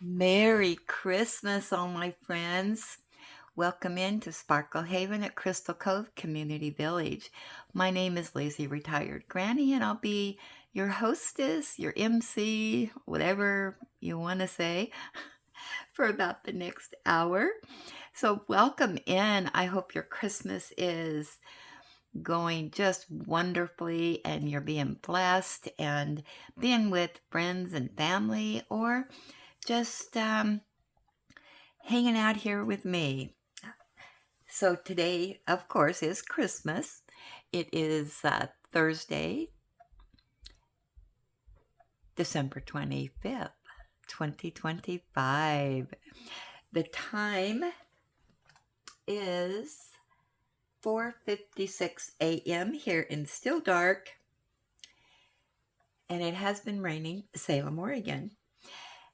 Merry Christmas, all my friends. Welcome into Sparkle Haven at Crystal Cove Community Village. My name is Lazy Retired Granny, and I'll be your hostess, your MC, whatever you want to say, for about the next hour. So, welcome in. I hope your Christmas is going just wonderfully and you're being blessed and being with friends and family or just hanging out here with me. So today, of course, is Christmas. It is Thursday, December 25th, 2025. The time is 4:56 a.m. here in Still Dark, and it has been raining Salem, Oregon.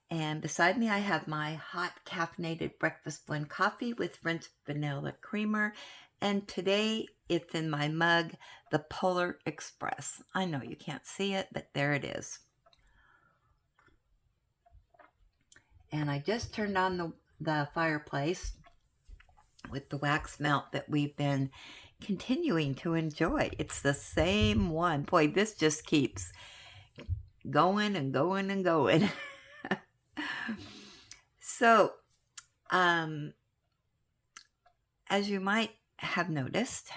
And beside me, I have my hot caffeinated breakfast blend coffee with French vanilla creamer. And today it's in my mug, the Polar Express. I know you can't see it, but there it is. And I just turned on the fireplace with the wax melt that we've been continuing to enjoy. It's the same one. Boy, this just keeps going and going and going. So, as you might have noticed,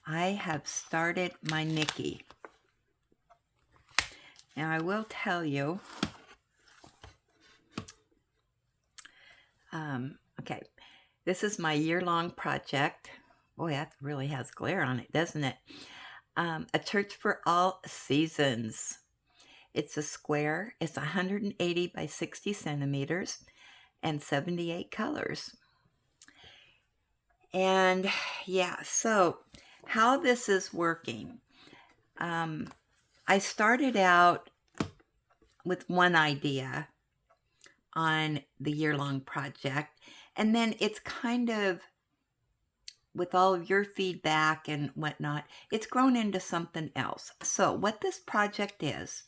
I have started my Nikki. Now, I will tell you, okay, this is my year-long project. Boy, that really has glare on it, doesn't it? A Church for All Seasons. It's a square. It's 180 by 60 centimeters and 78 colors. And yeah, so how this is working. I started out with one idea on the year-long project, and then it's kind of, with all of your feedback and whatnot, it's grown into something else. So what this project is,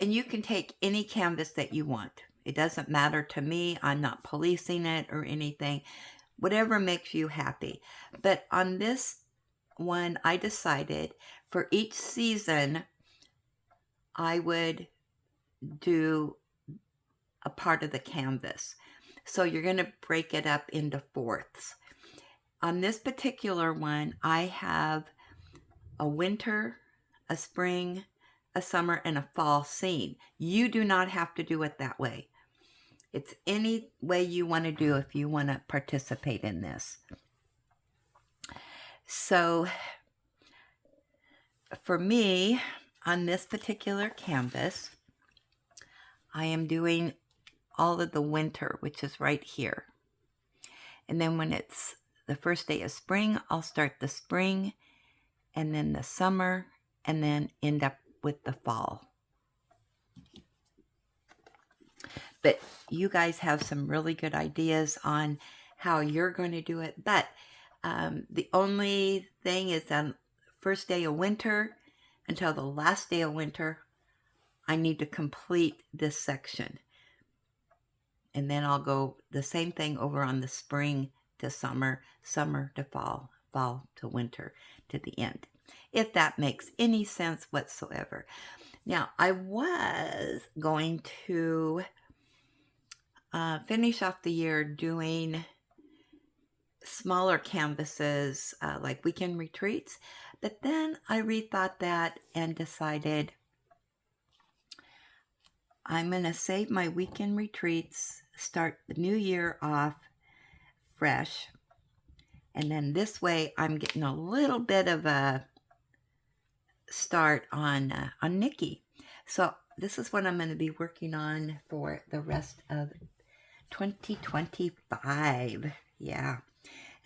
and you can take any canvas that you want. It doesn't matter to me. I'm not policing it or anything. Whatever makes you happy. But on this one, I decided for each season, I would do a part of the canvas. So you're going to break it up into fourths. On this particular one, I have a winter, a spring, a summer, and a fall scene. You do not have to do it that way. It's any way you want to do if you want to participate in this. So for me, on this particular canvas, I am doing all of the winter, which is right here. And then when it's the first day of spring, I'll start the spring, and then the summer, and then end up with the fall. But you guys have some really good ideas on how you're going to do it. But the only thing is on first day of winter until the last day of winter, I need to complete this section. And then I'll go the same thing over on the spring to summer, summer to fall, fall to winter to the end. If that makes any sense whatsoever. Now, I was going to finish off the year doing smaller canvases like weekend retreats, but then I rethought that and decided I'm going to save my weekend retreats, start the new year off fresh, and then this way I'm getting a little bit of a start on Nikki. So this is what I'm going to be working on for the rest of 2025. Yeah.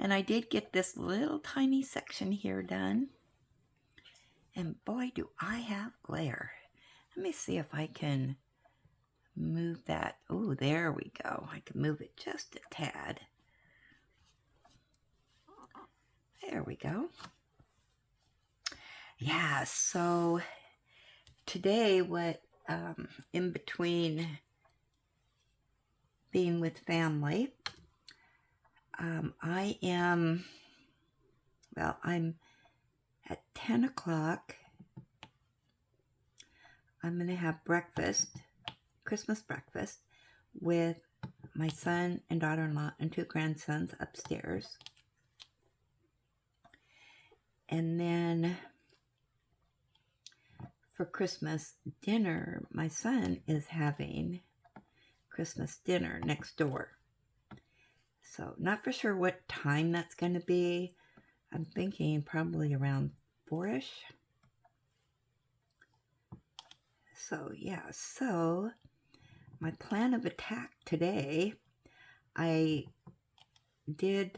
And I did get this little tiny section here done. And boy, do I have glare. Let me see if I can move that. Oh, there we go. I can move it just a tad. There we go. Yeah, so today, in between being with family, I'm at 10 o'clock. I'm going to have Christmas breakfast, with my son and daughter-in-law and 2 grandsons upstairs. And then for Christmas dinner, my son is having Christmas dinner next door. So not for sure what time that's going to be. I'm thinking probably around 4-ish. So yeah, so my plan of attack today, I did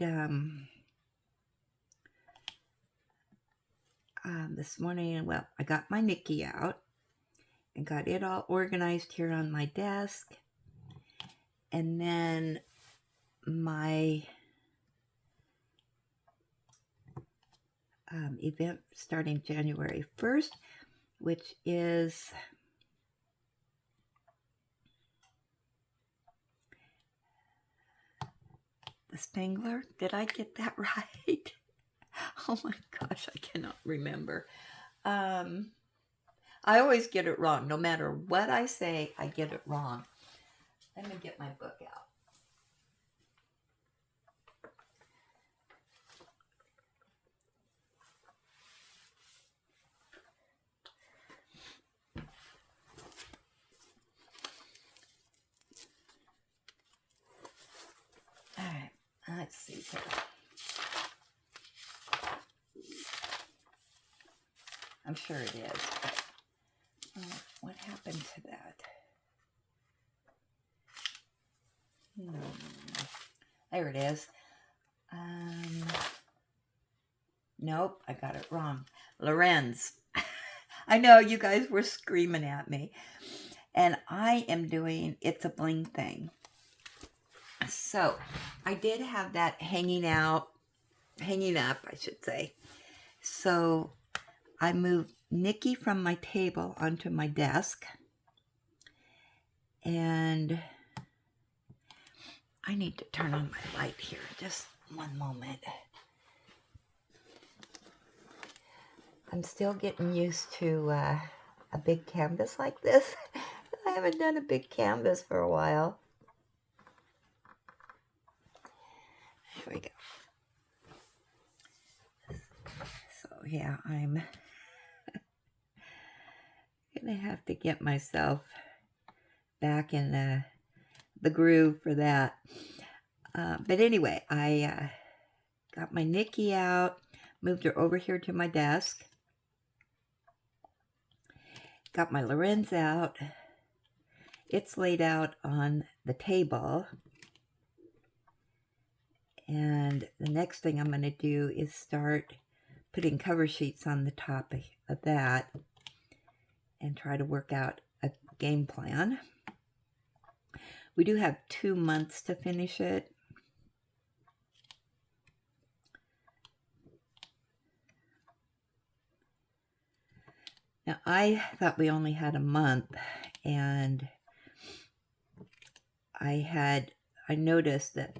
this morning. Well, I got my Nikki out and got it all organized here on my desk. And then my event starting January 1st, which is the Spangler. Did I get that right? Oh my gosh, I cannot remember. I always get it wrong. No matter what I say, I get it wrong. Let me get my book out. All right, let's see here. I'm sure it is, but what happened to that? There it is. Nope, I got it wrong. Lorenz. I know you guys were screaming at me. And I am doing It's a Bling Thing. So I did have that hanging up, I should say. So I moved Nikki from my table onto my desk. And I need to turn on my light here. Just one moment. I'm still getting used to a big canvas like this. I haven't done a big canvas for a while. Here we go. So yeah, I'm gonna have to get myself back in the groove for that. But anyway, I got my Nikki out, moved her over here to my desk. Got my Lorenz out. It's laid out on the table. And the next thing I'm going to do is start putting cover sheets on the top of that and try to work out a game plan. We do have 2 months to finish it. Now, I thought we only had a month, and I noticed that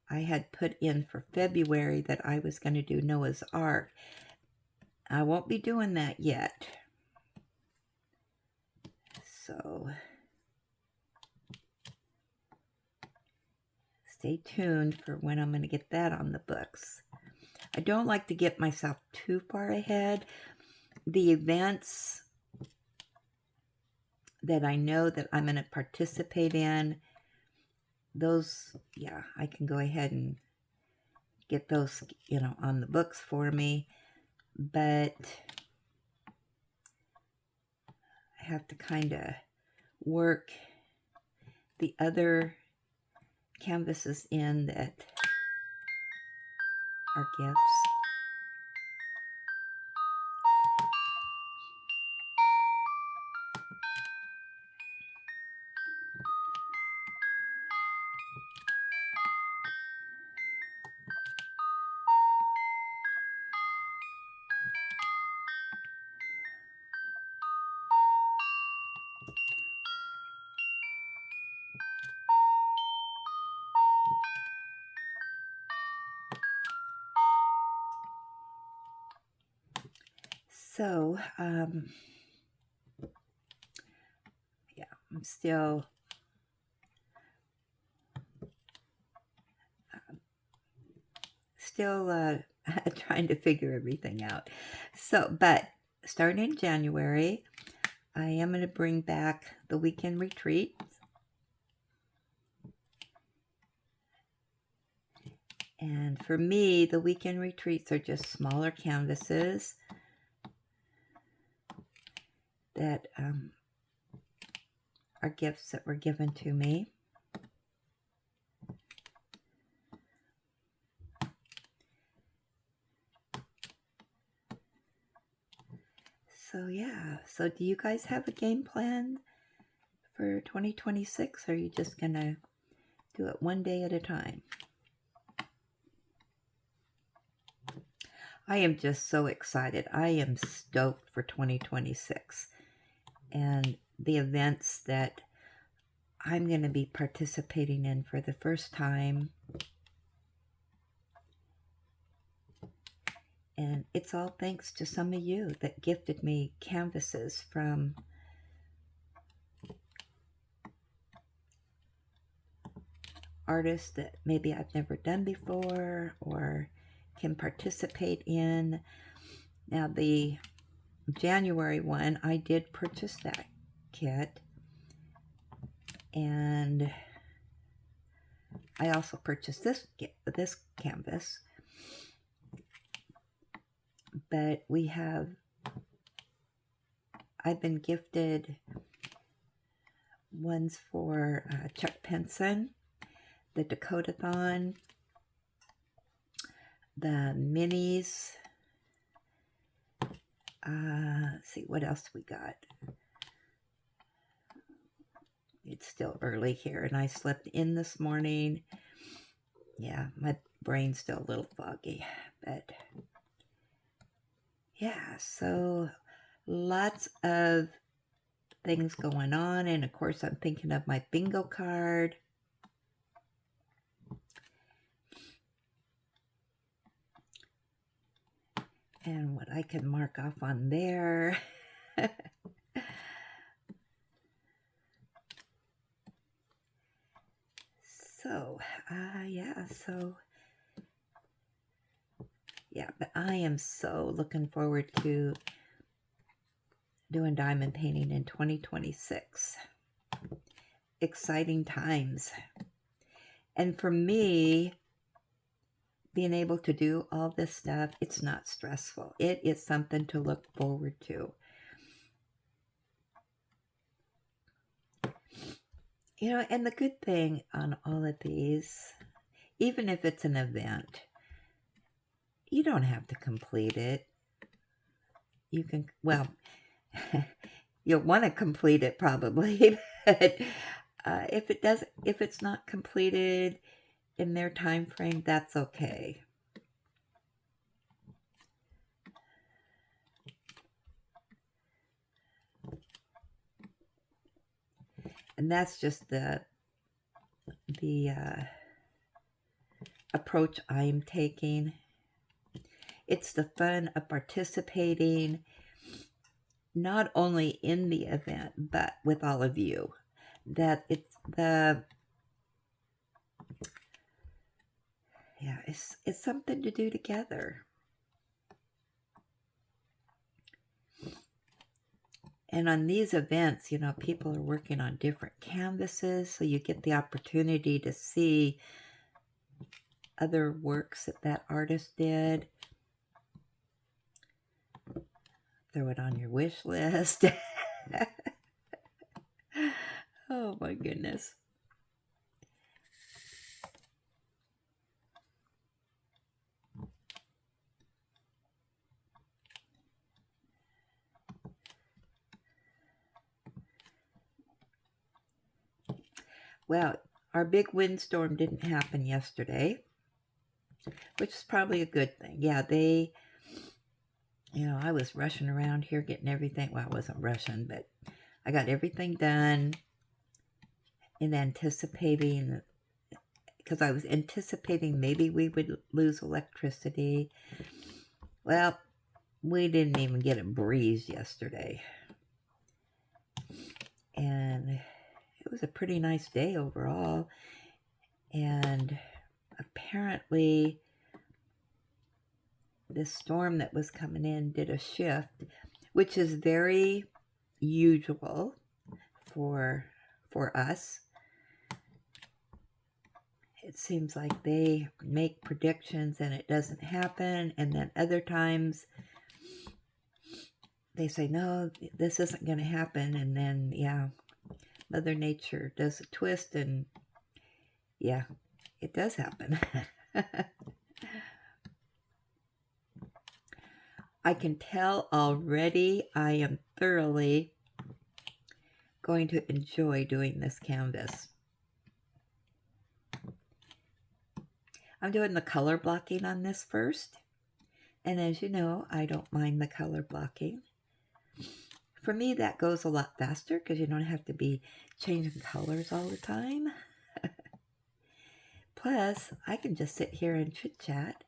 I had put in for February that I was going to do Noah's Ark. I won't be doing that yet. So stay tuned for when I'm going to get that on the books. I don't like to get myself too far ahead. The events that I know that I'm going to participate in, those, yeah, I can go ahead and get those, on the books for me. But I have to kind of work the other canvases in that are gifts. So, yeah, I'm still trying to figure everything out. So, but starting in January, I am going to bring back the weekend retreats. And for me, the weekend retreats are just smaller canvases that are gifts that were given to me. So yeah, so do you guys have a game plan for 2026, or are you just gonna do it one day at a time? I am just so excited. I am stoked for 2026 and the events that I'm going to be participating in for the first time. And it's all thanks to some of you that gifted me canvases from artists that maybe I've never done before or can participate in. Now, the January one, I did purchase that kit, and I also purchased this canvas. But I've been gifted ones for Chuck Penson, the Dakotathon, the minis. Let's see, what else we got? It's still early here, and I slept in this morning. Yeah, my brain's still a little foggy, but yeah, so lots of things going on, and of course I'm thinking of my bingo card. And what I can mark off on there. So, yeah, but I am so looking forward to doing diamond painting in 2026. Exciting times. And for me, being able to do all this stuff, it's not stressful. It is something to look forward to. You know, and the good thing on all of these, even if it's an event, you don't have to complete it. You can, well, you'll want to complete it probably, but if it's not completed in their time frame, that's okay. And that's just the approach I'm taking. It's the fun of participating, not only in the event, but with all of you. That it's something to do together. And on these events, you know, people are working on different canvases, so you get the opportunity to see other works that artist did. Throw it on your wish list. Oh my goodness. Well, our big windstorm didn't happen yesterday, which is probably a good thing. Yeah, I was rushing around here getting everything. Well, I wasn't rushing, but I got everything done in anticipating, because I was anticipating maybe we would lose electricity. Well, we didn't even get a breeze yesterday. And it was a pretty nice day overall. And apparently this storm that was coming in did a shift, which is very usual for us. It seems like they make predictions and it doesn't happen, and then other times they say, no, this isn't going to happen, and then, yeah, Mother Nature does a twist, and yeah, it does happen. I can tell already I am thoroughly going to enjoy doing this canvas. I'm doing the color blocking on this first, and as you know, I don't mind the color blocking. For me, that goes a lot faster because you don't have to be changing colors all the time. Plus, I can just sit here and chit-chat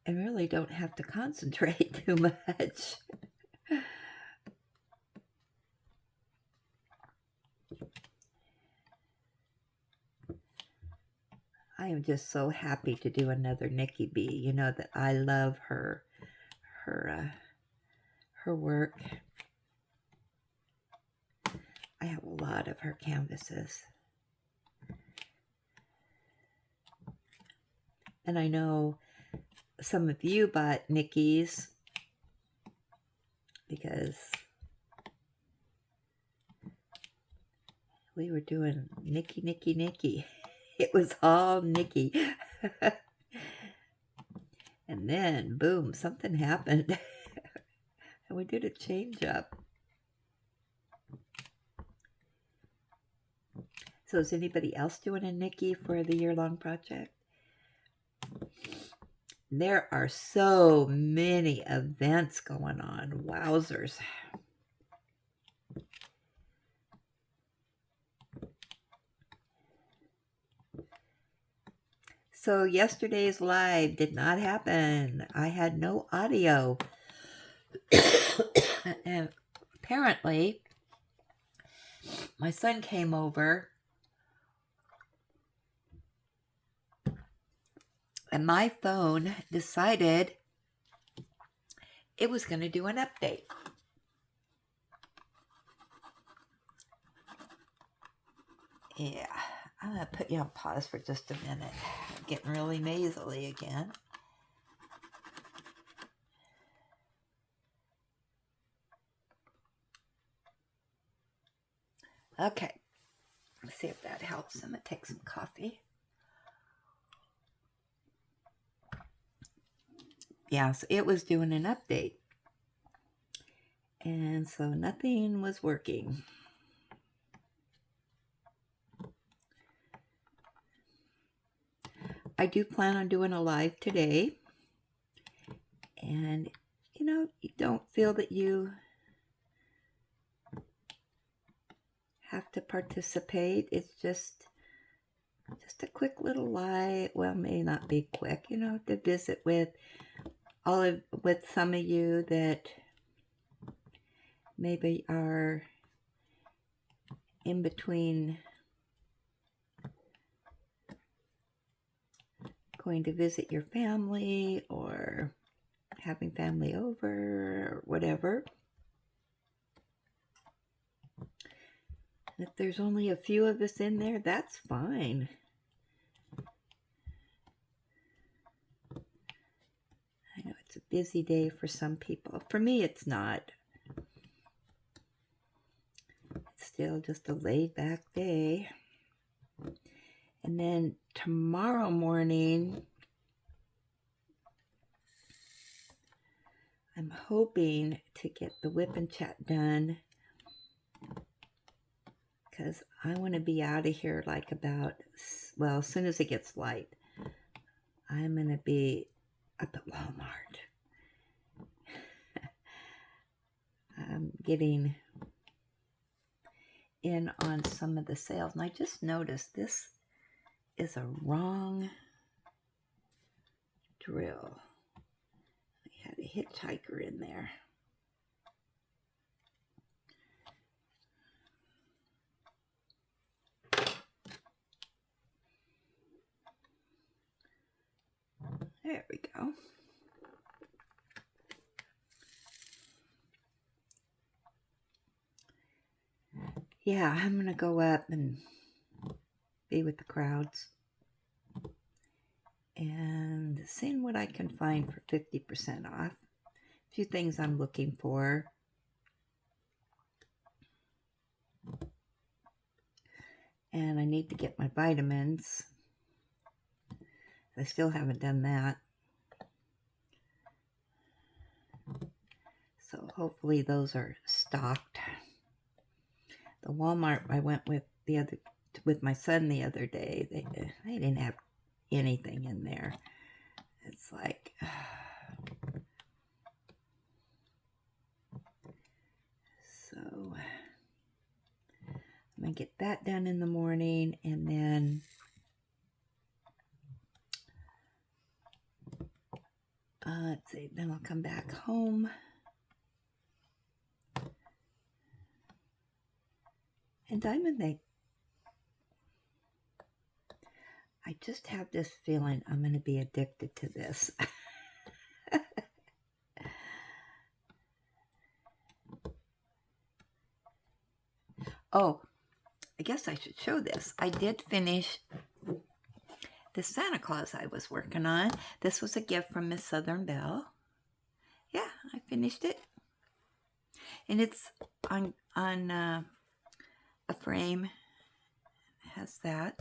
and really don't have to concentrate too much. I am just so happy to do another Nikki B. You know that I love her work. I have a lot of her canvases. And I know some of you bought Nikki's because we were doing Nikki. It was all Nikki. And then, boom, something happened. And we did a change up. So is anybody else doing a Nikki for the year-long project? There are so many events going on. Wowzers. So yesterday's live did not happen. I had no audio. And apparently, my son came over and my phone decided it was going to do an update. Yeah, I'm going to put you on pause for just a minute. I'm getting really nasally again. Okay, let's see if that helps. I'm going to take some coffee. Yeah, so it was doing an update. And so nothing was working. I do plan on doing a live today. And, you know, you don't feel that you have to participate. It's just a quick little live. Well, may not be quick, you know, to visit with some of you that maybe are in between going to visit your family or having family over or whatever. And if there's only a few of us in there, that's fine. I know it's a busy day for some people. For me, it's not. It's still just a laid-back day. And then tomorrow morning, I'm hoping to get the whip and chat done because I want to be out of here like about, well, as soon as it gets light. I'm going to be up at Walmart. I'm getting in on some of the sales. And I just noticed this is a wrong drill. I Got a hitchhiker in there. There we go. Yeah, I'm going to go up and be with the crowds and seeing what I can find for 50% off. A few things I'm looking for. And I need to get my vitamins. I still haven't done that. So hopefully those are stocked. The Walmart I went with my son the other day, they didn't have anything in there. It's like, so I'm gonna get that done in the morning, and then let's see, then I'll come back home. And Diamond, I just have this feeling I'm going to be addicted to this. Oh, I guess I should show this. I did finish the Santa Claus I was working on. This was a gift from Miss Southern Belle. Yeah, I finished it. And it's on a frame. It has that.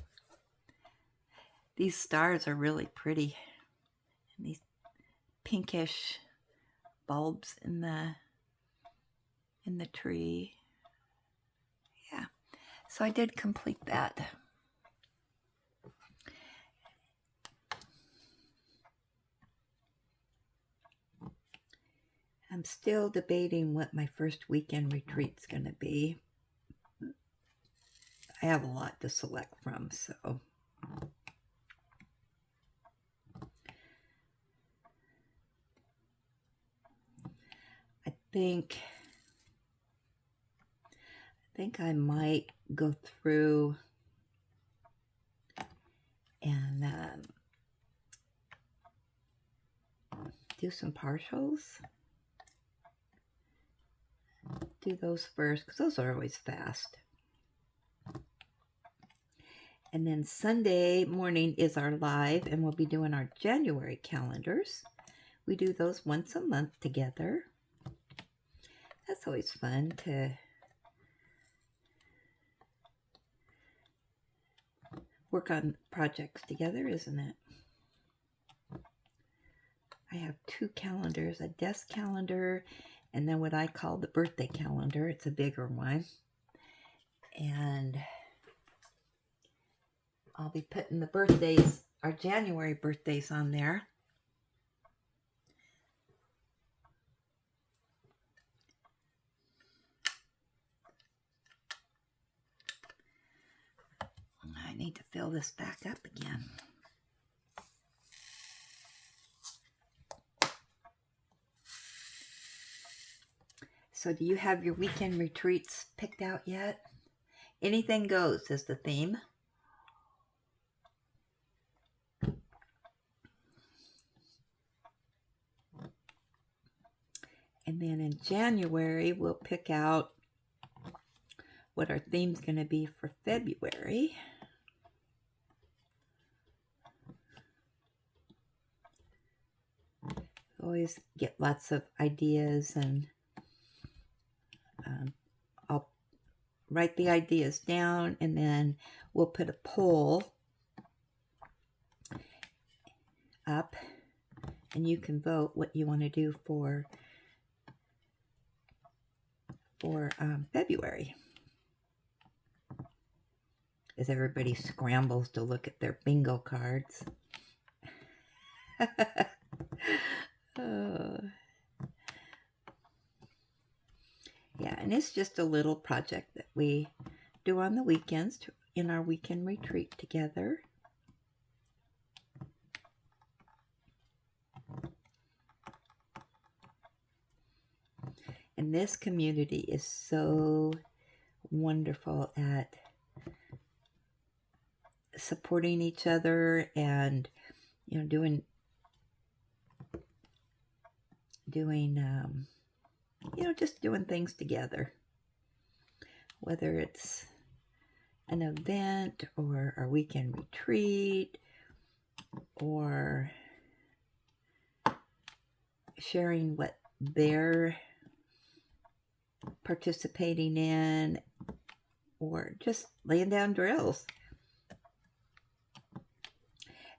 These stars are really pretty. And these pinkish bulbs in the tree. Yeah. So I did complete that. I'm still debating what my first weekend retreat's going to be. I have a lot to select from, so I think I might go through and do some partials. Do those first, because those are always fast. And then Sunday morning is our live, and we'll be doing our January calendars. We do those once a month together. That's always fun to work on projects together, isn't it? I have two calendars, a desk calendar and then what I call the birthday calendar. It's a bigger one. And I'll be putting the birthdays, our January birthdays on there. I need to fill this back up again. So do you have your weekend retreats picked out yet? Anything goes is the theme. And then in January, we'll pick out what our theme's going to be for February. Always get lots of ideas, and I'll write the ideas down, and then we'll put a poll up, and you can vote what you want to do for February. As everybody scrambles to look at their bingo cards. Yeah, and it's just a little project that we do on the weekends in our weekend retreat together. And this community is so wonderful at supporting each other and, you know, doing you know, just doing things together, whether it's an event or a weekend retreat or sharing what they're participating in or just laying down drills.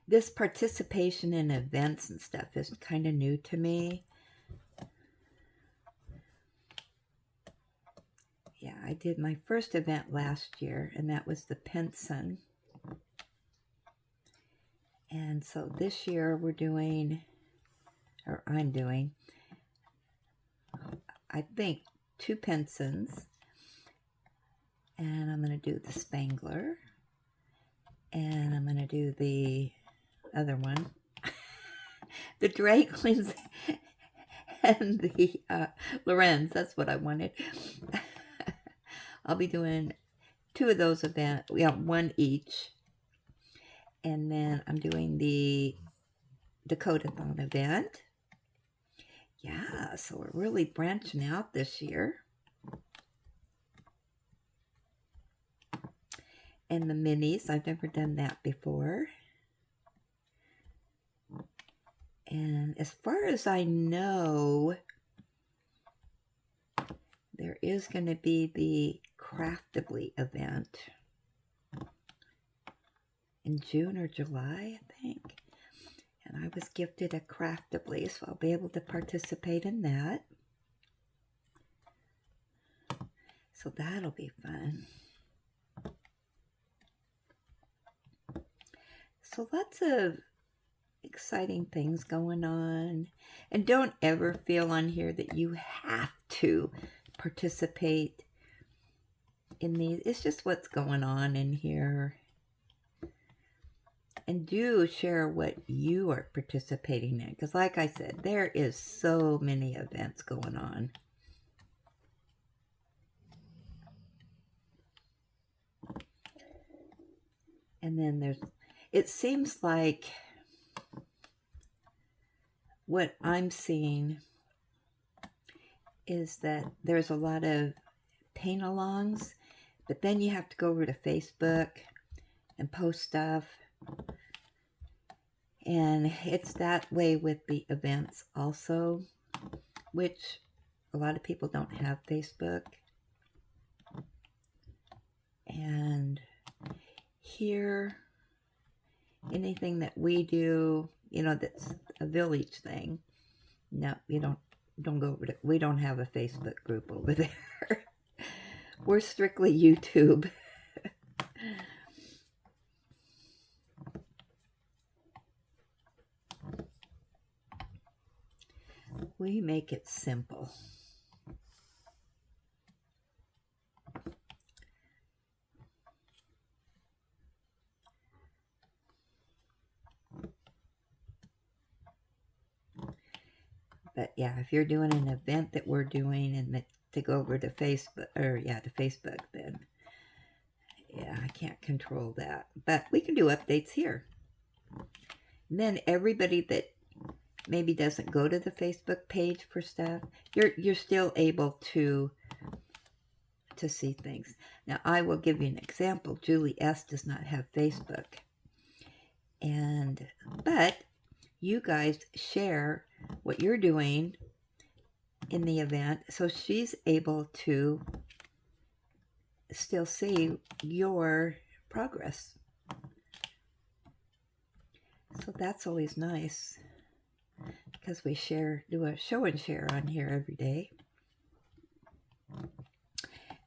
This participation in events and stuff is kind of new to me. Yeah, I did my first event last year, and that was the Penson. And so this year we're doing, or I'm doing, I think 2 Pensons. And I'm going to do the Spangler. And I'm going to do the other one. The Drakelins and the Lorenz. That's what I wanted. I'll be doing 2 of those events. We have 1 each. And then I'm doing the Dakota-thon event. Yeah, so we're really branching out this year. And the minis, I've never done that before. And as far as I know, there is going to be the Craftably event in June or July, I think. And I was gifted a Craftably, so I'll be able to participate in that. So that'll be fun. So lots of exciting things going on. And don't ever feel on here that you have to participate in these. It's just what's going on in here. And do share what you are participating in. Because like I said, there is so many events going on. And then it seems like what I'm seeing is that there's a lot of paint-alongs, but then you have to go over to Facebook and post stuff. And it's that way with the events also, which a lot of people don't have Facebook. And here, anything that we do, you know, that's a village thing. No, we don't go over to, we don't have a Facebook group over there. We're strictly YouTube. We make it simple. But yeah, if you're doing an event that we're doing and to go over to Facebook, or yeah, to Facebook, then yeah, I can't control that. But we can do updates here. And then everybody that maybe doesn't go to the Facebook page for stuff, you're still able to see things. Now, I will give you an example. Julie S. does not have Facebook. But you guys share what you're doing in the event, so she's able to still see your progress. So that's always nice, because we do a show and share on here every day.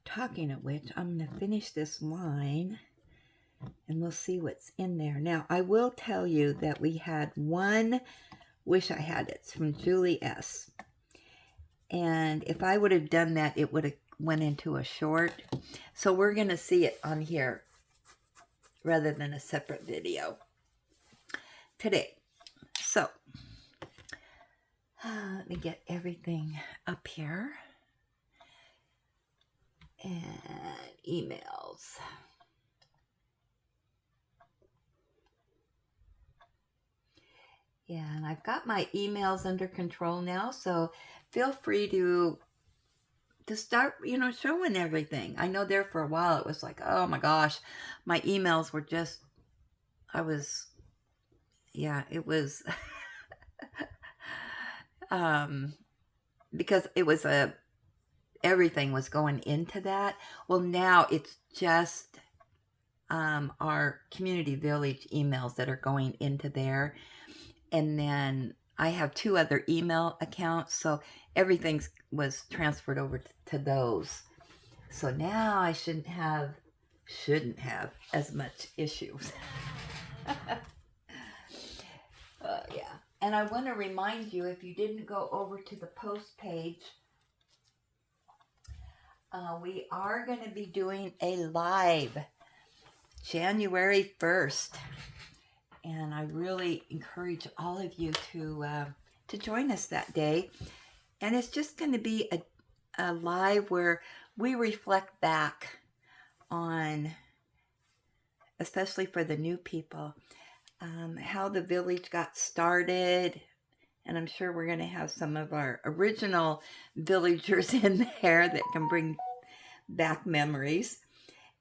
Talking of which, I'm going to finish this line and we'll see what's in there. Now, I will tell you that we had one Wish I Had It's from Julie S. And if I would have done that, it would have went into a short. So we're going to see it on here rather than a separate video today. So let me get everything up here. And emails. Yeah, and I've got my emails under control now, so feel free to start, showing everything. I know there for a while it was like, oh my gosh, my emails were just, it was, because it was everything was going into that. Well, now it's just our community village emails that are going into there. And then I have 2 other email accounts, so everything was transferred over to those. So now I shouldn't have as much issues. Yeah. And I want to remind you, if you didn't go over to the post page, we are going to be doing a live January 1st. And I really encourage all of you to join us that day. And it's just going to be a live where we reflect back on, especially for the new people, how the village got started. And I'm sure we're going to have some of our original villagers in there that can bring back memories.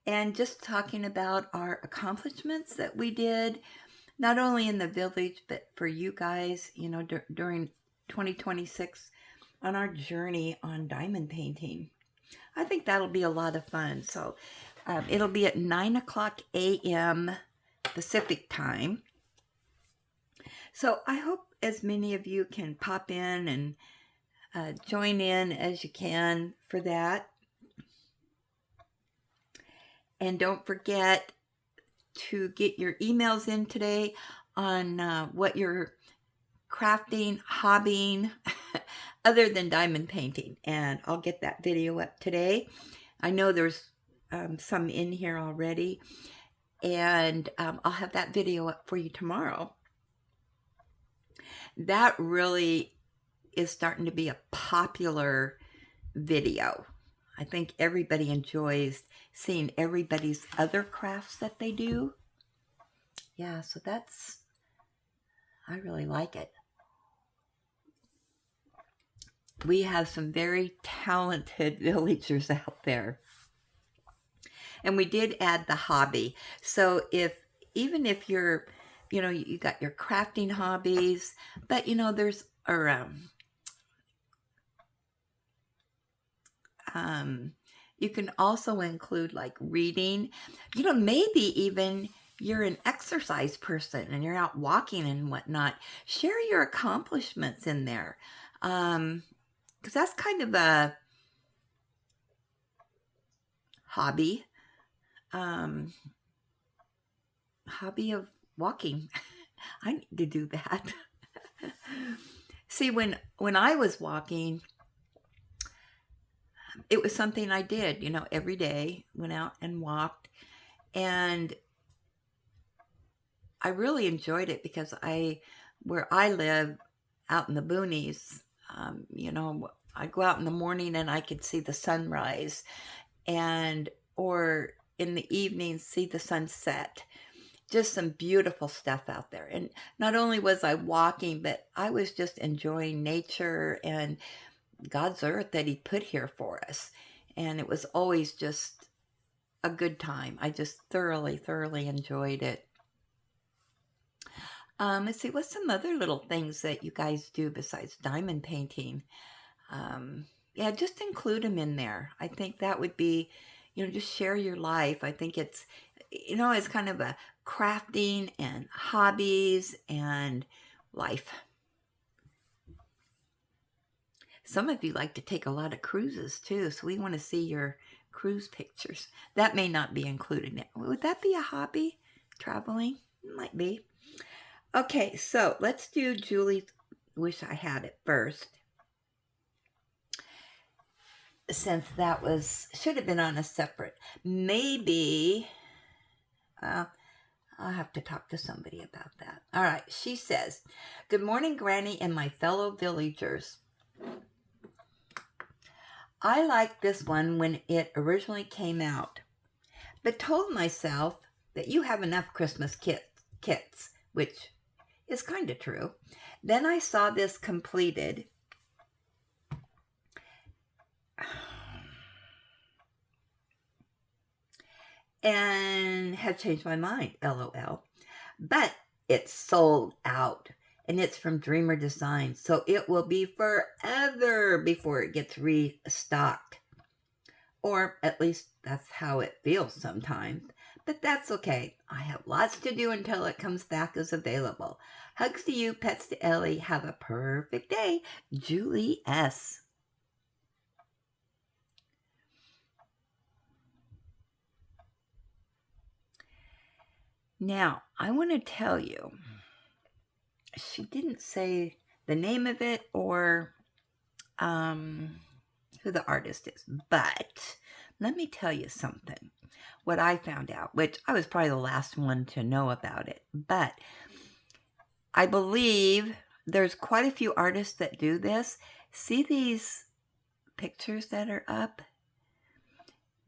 And just talking about our accomplishments that we did, not only in the village, but for you guys, during 2026 on our journey on diamond painting. I think that'll be a lot of fun. So it'll be at 9:00 a.m. Pacific time. So I hope as many of you can pop in and join in as you can for that. And don't forget to get your emails in today on what you're crafting, hobbying, other than diamond painting. And I'll get that video up today. I know there's some in here already. And I'll have that video up for you tomorrow. That really is starting to be a popular video. I think everybody enjoys seeing everybody's other crafts that they do. Yeah, so I really like it. We have some very talented villagers out there. And we did add the hobby. So even if you're, you got your crafting hobbies, but there's you can also include like reading, maybe even you're an exercise person and you're out walking and whatnot. Share your accomplishments in there. Because that's kind of a hobby. Hobby of walking. I need to do that. See, when I was walking, it was something I did, every day, went out and walked. And I really enjoyed it because where I live out in the boonies, I go out in the morning and I could see the sunrise or in the evening, see the sunset. Just some beautiful stuff out there. And not only was I walking, but I was just enjoying nature and God's earth that he put here for us. And it was always just a good time. I just thoroughly enjoyed it. Let's see, what's some other little things that you guys do besides diamond painting? Yeah, just include them in there. I think that would be, just share your life. I think it's kind of a crafting and hobbies and life. Some of you like to take a lot of cruises too, so we want to see your cruise pictures. That may not be included in it. Would that be a hobby? Traveling? It might be. Okay, so let's do Julie's Wish I Had It first. Since that should have been on a separate. Maybe, I'll have to talk to somebody about that. All right, she says, "Good morning, Granny and my fellow villagers. I liked this one when it originally came out, but told myself that you have enough Christmas kits, which is kind of true. Then I saw this completed. And have changed my mind, LOL. But it's sold out, and it's from Dreamer Design, so it will be forever before it gets restocked. Or at least that's how it feels sometimes. But that's okay. I have lots to do until it comes back as available. Hugs to you, pets to Ellie. Have a perfect day. Julie S. Now, I want to tell you, she didn't say the name of it or who the artist is, but let me tell you something. What I found out, which I was probably the last one to know about it, but I believe there's quite a few artists that do this. See these pictures that are up?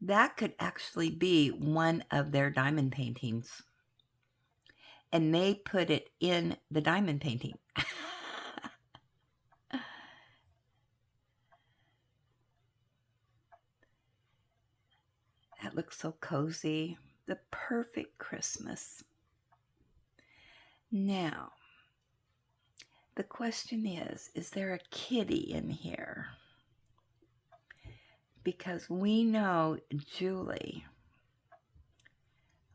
That could actually be one of their diamond paintings. And they put it in the diamond painting. That looks so cozy. The perfect Christmas. Now, the question is there a kitty in here? Because we know Julie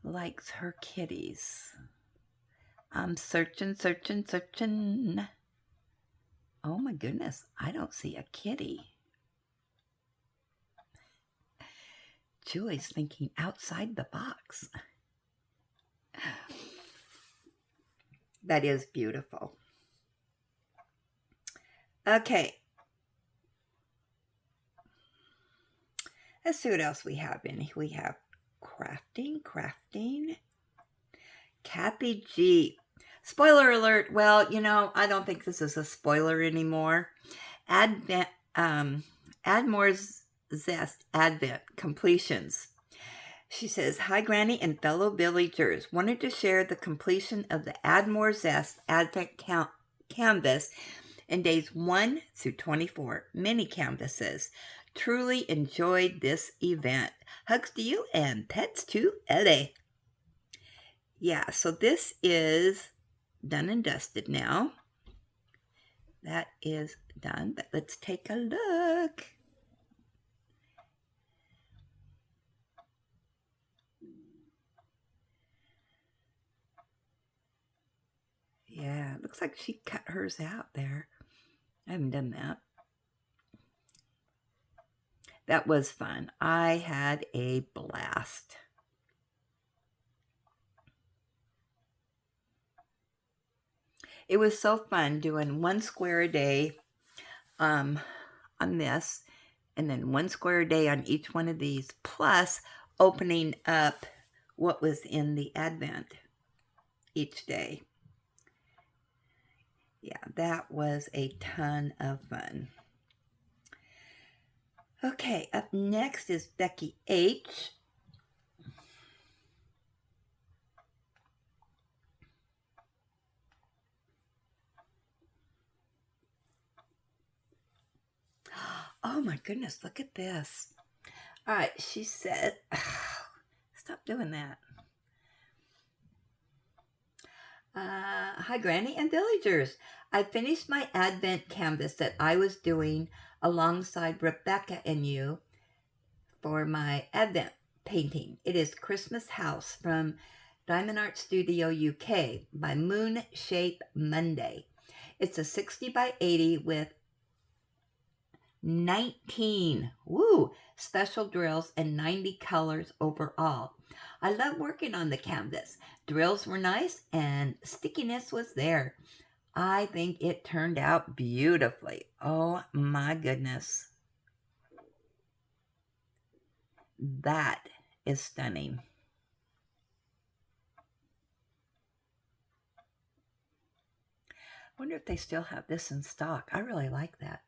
likes her kitties. I'm searching. Oh my goodness, I don't see a kitty. Julie's thinking outside the box. That is beautiful. Okay. Let's see what else we have in here. We have crafting. Kathy G. Spoiler alert. Well, I don't think this is a spoiler anymore. Add more zest Advent completions. She says, hi, Granny and fellow villagers. Wanted to share the completion of the Add More Zest Advent canvas in days 1 through 24. Mini canvases. Truly enjoyed this event. Hugs to you and pets to Ellie. Yeah, so this is done and dusted now. That is done, but let's take a look. Yeah, it looks like she cut hers out there. I haven't done that. That was fun. I had a blast. It was so fun doing 1 square a day on this, and then 1 square a day on each one of these, plus opening up what was in the Advent each day. Yeah, that was a ton of fun. Okay, up next is Becky H. Oh my goodness, look at this. All right, she said, stop doing that. Hi, Granny and villagers. I finished my Advent canvas that I was doing alongside Rebecca and you for my Advent painting. It is Christmas House from Diamond Art Studio UK by Moon Shape Monday. It's a 60 by 80 with 19 special drills and 90 colors overall. I love working on the canvas. Drills were nice and stickiness was there. I think it turned out beautifully. Oh my goodness. That is stunning. I wonder if they still have this in stock. I really like that.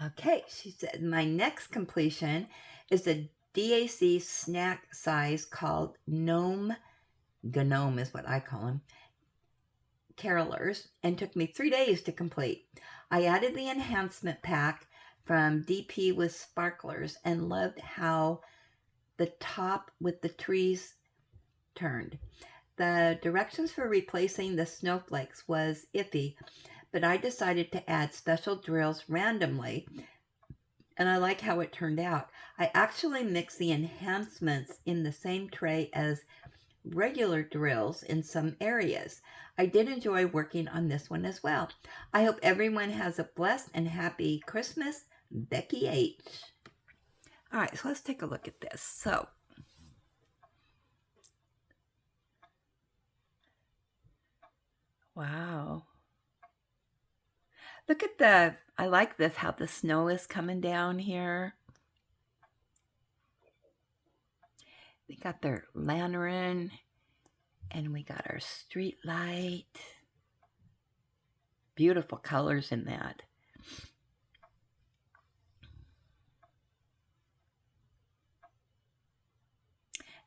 Okay, she said, my next completion is a DAC snack size called Gnome is what I call them, carolers, and took me 3 days to complete. I added the enhancement pack from DP with sparklers and loved how the top with the trees turned. The directions for replacing the snowflakes was iffy, but I decided to add special drills randomly, and I like how it turned out. I actually mixed the enhancements in the same tray as regular drills in some areas. I did enjoy working on this one as well. I hope everyone has a blessed and happy Christmas. Becky H. All right, so let's take a look at this. So, wow. Look at I like this, how the snow is coming down here. They got their lantern, and we got our street light. Beautiful colors in that.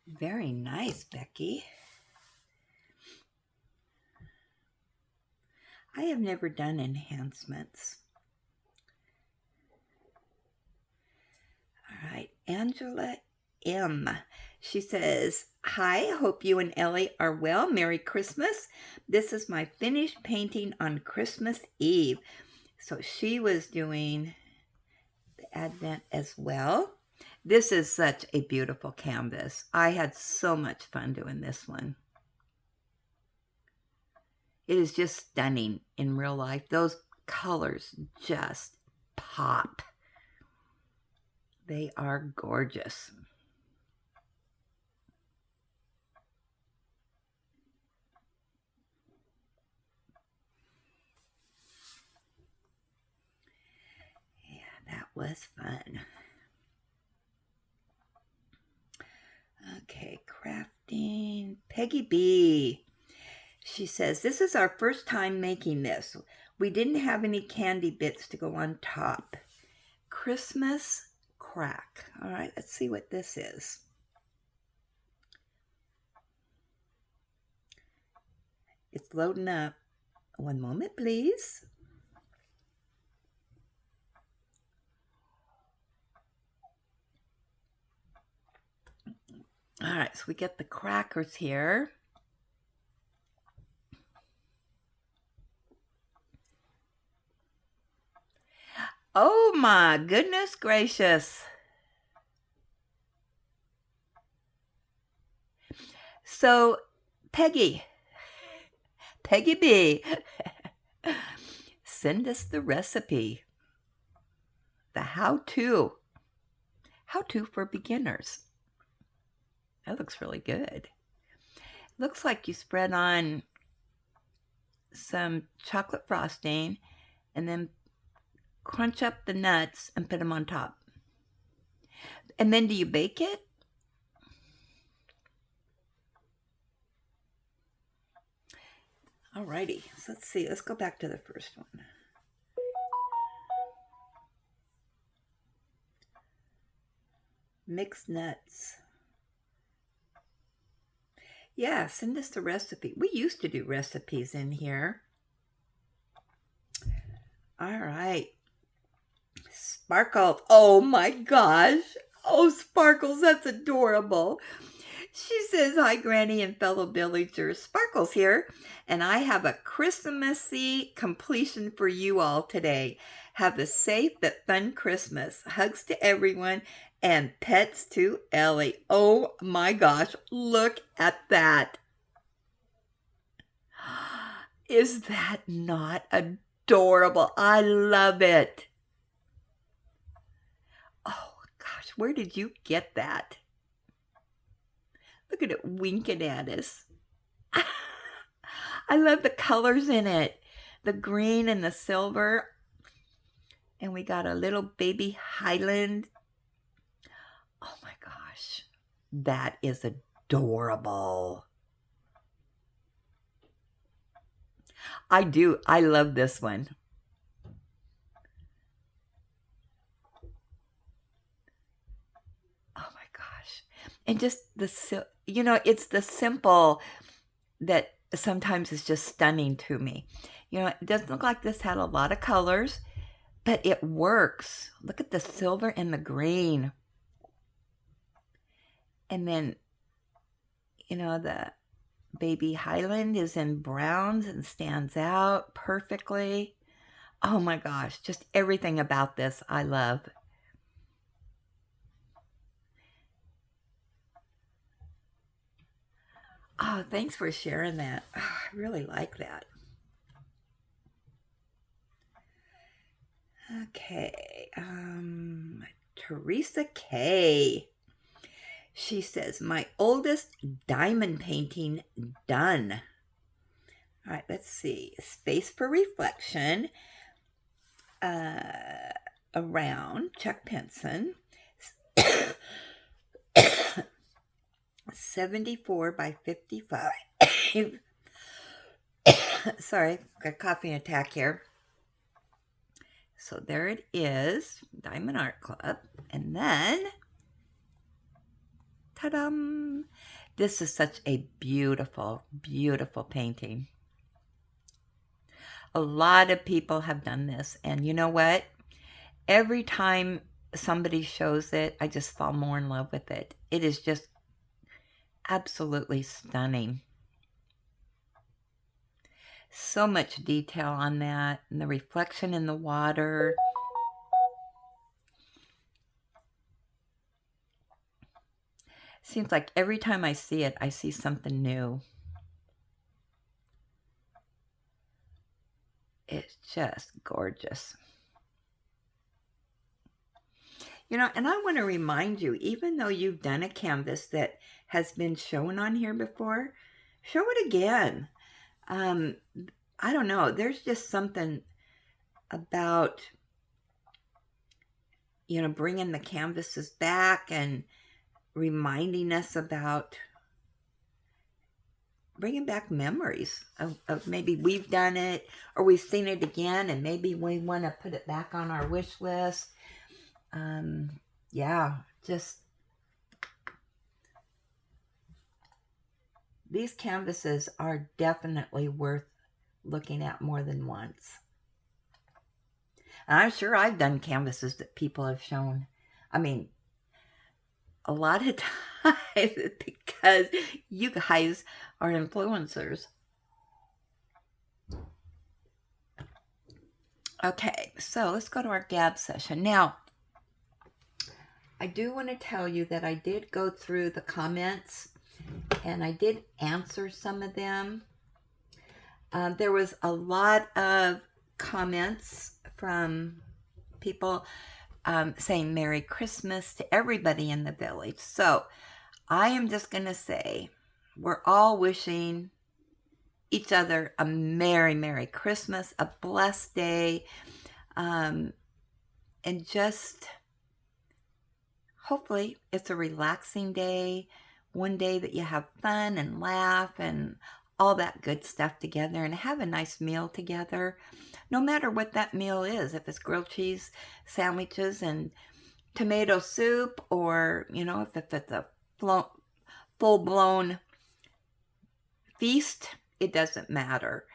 Very nice, Becky. I have never done enhancements. All right, Angela M. She says, hi, hope you and Ellie are well. Merry Christmas. This is my finished painting on Christmas Eve. So she was doing the Advent as well. This is such a beautiful canvas. I had so much fun doing this one. It is just stunning in real life. Those colors just pop. They are gorgeous. Yeah, that was fun. Okay, crafting. Peggy B. She says, this is our first time making this. We didn't have any candy bits to go on top. Christmas crack. All right, let's see what this is. It's loading up. One moment, please. All right, so we get the crackers here. Oh my goodness gracious. So, Peggy B, send us the recipe. The how-to for beginners. That looks really good. Looks like you spread on some chocolate frosting and then crunch up the nuts and put them on top. And then do you bake it? Alrighty, so let's see. Let's go back to the first one. Mixed nuts. Yeah, send us the recipe. We used to do recipes in here. All right. Sparkle. Oh my gosh. Oh, Sparkles, that's adorable. She says, hi, Granny and fellow villagers. Sparkles here, and I have a Christmassy completion for you all today. Have a safe but fun Christmas. Hugs to everyone, and pets to Ellie. Oh my gosh, look at that. Is that not adorable? I love it. Oh gosh, where did you get that? Look at it winking at us. I love the colors in it. The green and the silver. And we got a little baby Highland. Oh my gosh. That is adorable. I love this one. And just it's the simple that sometimes is just stunning to me. It doesn't look like this had a lot of colors, but it works. Look at the silver and the green. And then, the baby Highland is in browns and stands out perfectly. Oh my gosh, just everything about this I love. Oh, thanks for sharing that. Oh, I really like that. Okay, Teresa K. She says, my oldest diamond painting done. All right, let's see. Space for reflection. Around Chuck Pinson. 74 by 55. Sorry, got a coughing attack here. So there it is, Diamond Art Club. And then, ta-da! This is such a beautiful, beautiful painting. A lot of people have done this. And you know what? Every time somebody shows it, I just fall more in love with it. It is just absolutely stunning. So much detail on that, and the reflection in the water. Seems like every time I see it, I see something new. It's just gorgeous. And I want to remind you, even though you've done a canvas that has been shown on here before, show it again. I don't know. There's just something about, bringing the canvases back and reminding us about bringing back memories of maybe we've done it or we've seen it again and maybe we want to put it back on our wish list. Yeah, just these canvases are definitely worth looking at more than once. And I'm sure I've done canvases that people have shown. I mean, a lot of times because you guys are influencers. Okay, so let's go to our gab session. Now, I do want to tell you that I did go through the comments and I did answer some of them. There was a lot of comments from people saying Merry Christmas to everybody in the village. So I am just going to say we're all wishing each other a Merry, Merry Christmas, a blessed day, and just hopefully it's a relaxing day, one day that you have fun and laugh and all that good stuff together and have a nice meal together, no matter what that meal is, if it's grilled cheese sandwiches and tomato soup or, if it's a full-blown feast, it doesn't matter.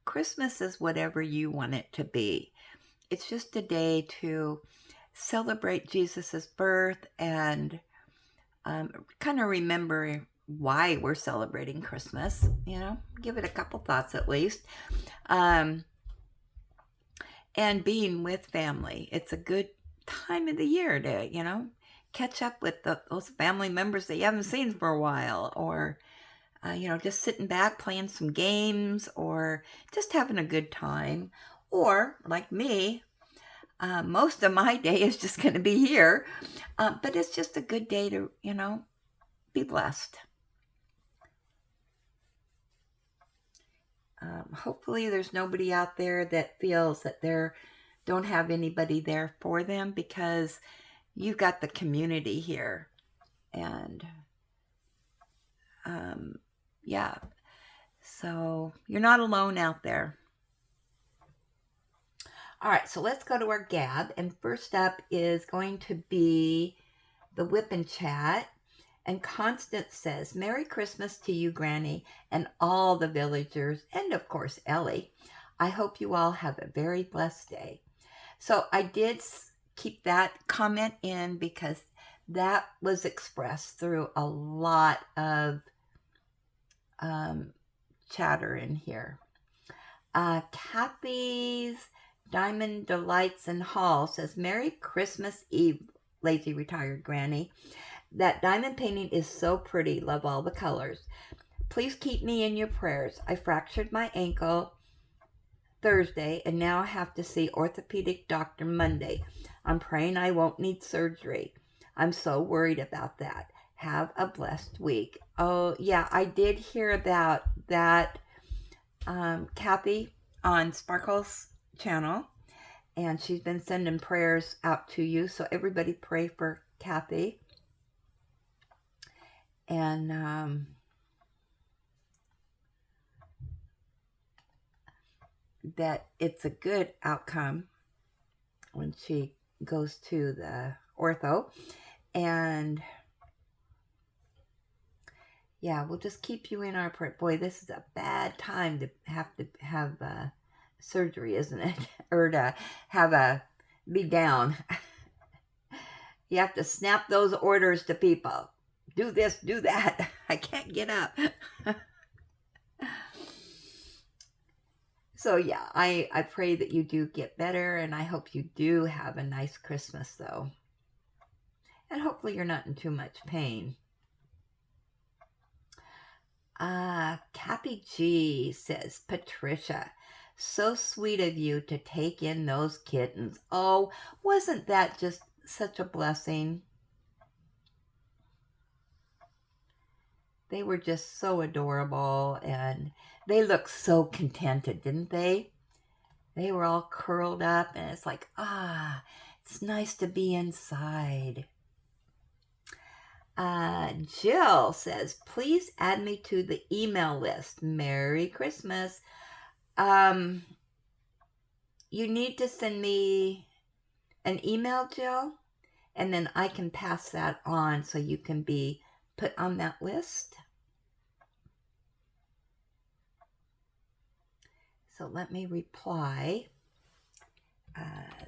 Christmas is whatever you want it to be. It's just a day to celebrate Jesus's birth and kind of remember why we're celebrating Christmas, give it a couple thoughts at least. And being with family. It's a good time of the year to, catch up with those family members that you haven't seen for a while, or, just sitting back playing some games or just having a good time. Or, like me, most of my day is just going to be here, but it's just a good day to, be blessed. Hopefully there's nobody out there that feels that they don't have anybody there for them, because you've got the community here. And yeah, so you're not alone out there. All right, so let's go to our gab. And first up is going to be the Whip and Chat. And Constance says, Merry Christmas to you, Granny, and all the villagers, and of course, Ellie. I hope you all have a very blessed day. So I did keep that comment in because that was expressed through a lot of chatter in here. Kathy's Diamond Delights and Hall says, Merry Christmas Eve, Lazy Retired Granny. That diamond painting is so pretty. Love all the colors. Please keep me in your prayers. I fractured my ankle Thursday and now have to see orthopedic doctor Monday. I'm praying I won't need surgery. I'm so worried about that. Have a blessed week. Oh, yeah, I did hear about that, Kathy, on Sparkle's channel, and she's been sending prayers out to you. So everybody pray for Kathy. And that it's a good outcome when she goes to the ortho. And yeah, we'll just keep you in our prayer. Boy, this is a bad time to have surgery, isn't it? Or to be down. You have to snap those orders to people. Do this, do that. I can't get up. So yeah, I pray that you do get better, and I hope you do have a nice Christmas, though. And hopefully you're not in too much pain. Kathy G says, Patricia, so sweet of you to take in those kittens. Oh, wasn't that just such a blessing? They were just so adorable, and they looked so contented, didn't they? They were all curled up, and it's like, it's nice to be inside. Jill says, please add me to the email list. Merry Christmas. You need to send me an email, Jill, and then I can pass that on so you can be put on that list. So let me reply.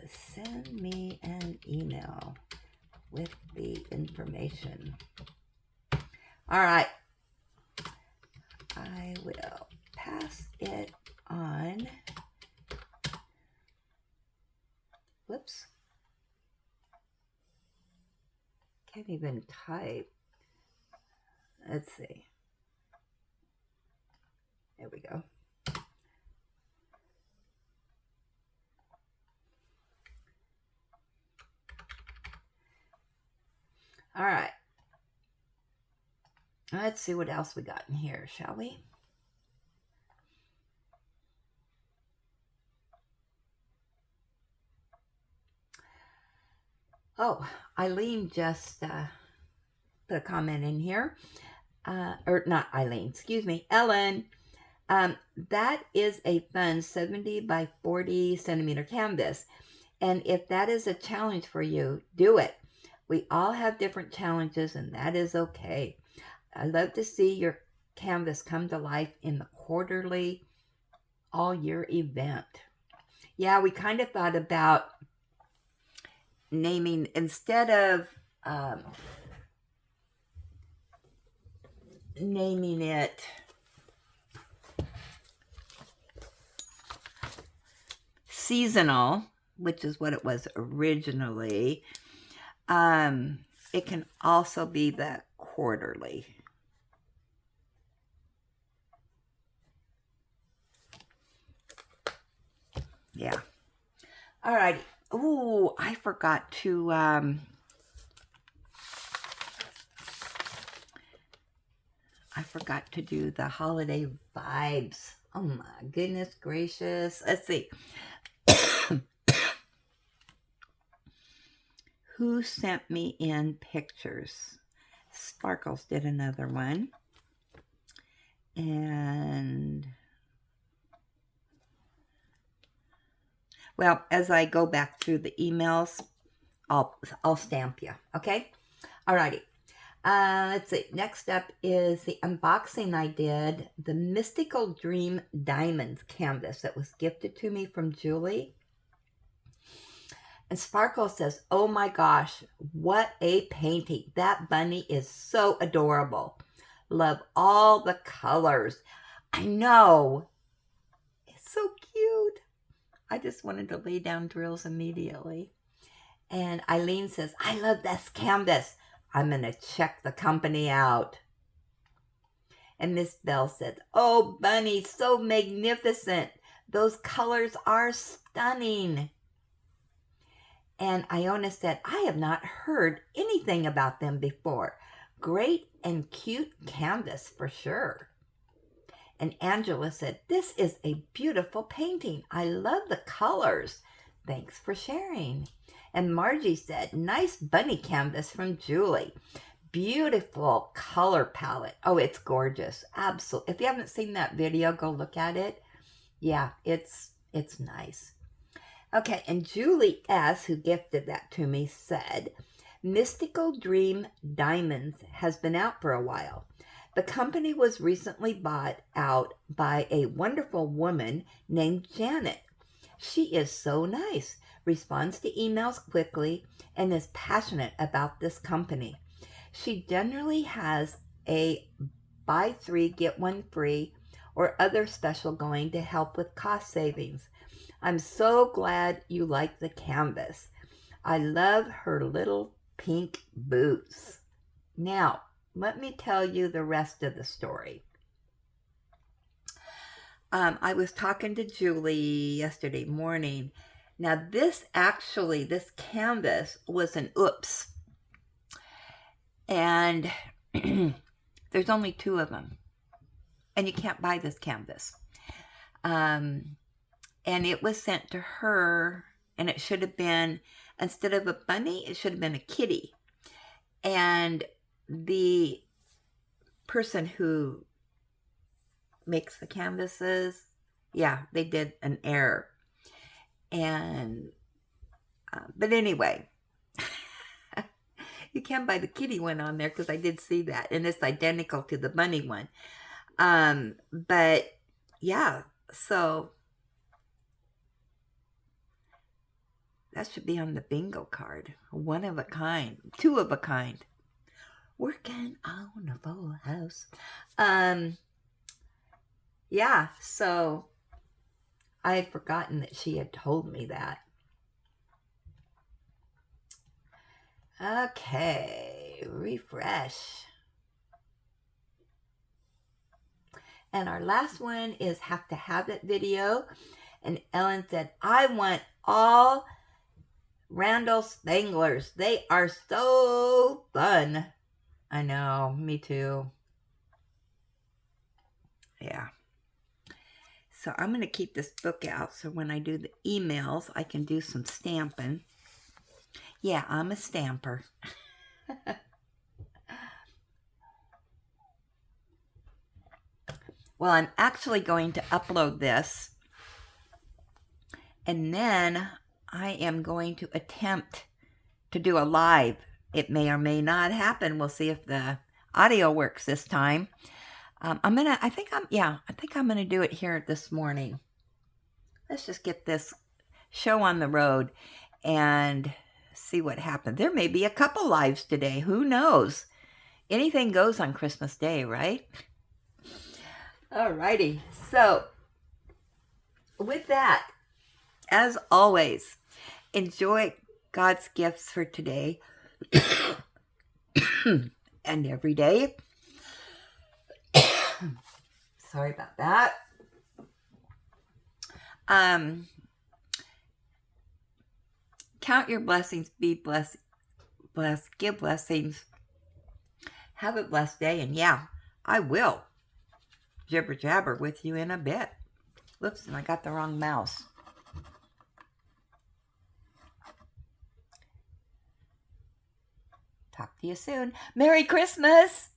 Send me an email with the information. All right. I will pass it on. Whoops. Can't even type. Let's see. There we go. All right. Let's see what else we got in here, shall we? Oh, Eileen just put a comment in here. Or not Eileen, excuse me, Ellen. That is a fun 70 by 40 centimeter canvas. And if that is a challenge for you, do it. We all have different challenges, and that is okay. I love to see your canvas come to life in the quarterly all-year event. Yeah, we kind of thought about naming, instead of naming it seasonal, which is what it was originally, it can also be the quarterly. Yeah. All right. Ooh, I forgot to do the holiday vibes. Oh my goodness gracious. Let's see. Who sent me in pictures? Sparkles did another one. And well, as I go back through the emails, I'll stamp you, okay? Alrighty. Let's see. Next up is the unboxing I did. The Mystical Dream Diamonds canvas that was gifted to me from Julie. And Sparkle says, oh my gosh, what a painting. That bunny is so adorable. Love all the colors. I know. It's so cute. I just wanted to lay down drills immediately. And Eileen says, I love this canvas. I'm going to check the company out. And Miss Bell said, oh, Bunny, so magnificent. Those colors are stunning. And Iona said, I have not heard anything about them before. Great and cute canvas for sure. And Angela said, this is a beautiful painting. I love the colors. Thanks for sharing. And Margie said, nice bunny canvas from Julie. Beautiful color palette. Oh, it's gorgeous. Absolutely. If you haven't seen that video, go look at it. Yeah, it's nice. Okay, and Julie S., who gifted that to me, said, Mystical Dream Diamonds has been out for a while. The company was recently bought out by a wonderful woman named Janet. She is so nice, responds to emails quickly, and is passionate about this company. She generally has a buy 3, get 1 free or other special going to help with cost savings. I'm so glad you like the canvas. I love her little pink boots. Now, let me tell you the rest of the story. I was talking to Julie yesterday morning. Now, this canvas was an oops. And there's only 2 of them. And you can't buy this canvas. And it was sent to her, and it should have been, instead of a bunny, it should have been a kitty. And the person who makes the canvases, yeah, they did an error. And, but anyway, you can buy the kitty one on there because I did see that, and it's identical to the bunny one. But yeah, so that should be on the bingo card. 1 of a kind, 2 of a kind. Working on a full house. Yeah, so I had forgotten that she had told me that. Okay, refresh. And our last one is Have to Have It video. And Ellen said, I want all Randall Spanglers. They are so fun. I know, me too. Yeah. So I'm going to keep this book out so when I do the emails, I can do some stamping. Yeah, I'm a stamper. Well, I'm actually going to upload this. And then I am going to attempt to do a live. It may or may not happen. We'll see if the audio works this time. I think I'm gonna do it here this morning. Let's just get this show on the road and see what happens. There may be a couple lives today. Who knows? Anything goes on Christmas Day, right? Alrighty. So, with that, as always, enjoy God's gifts for today and every day. Sorry about that. Count your blessings, be blessed, give blessings. Have a blessed day, and yeah, I will jibber jabber with you in a bit. Whoops, and I got the wrong mouse. Talk to you soon. Merry Christmas!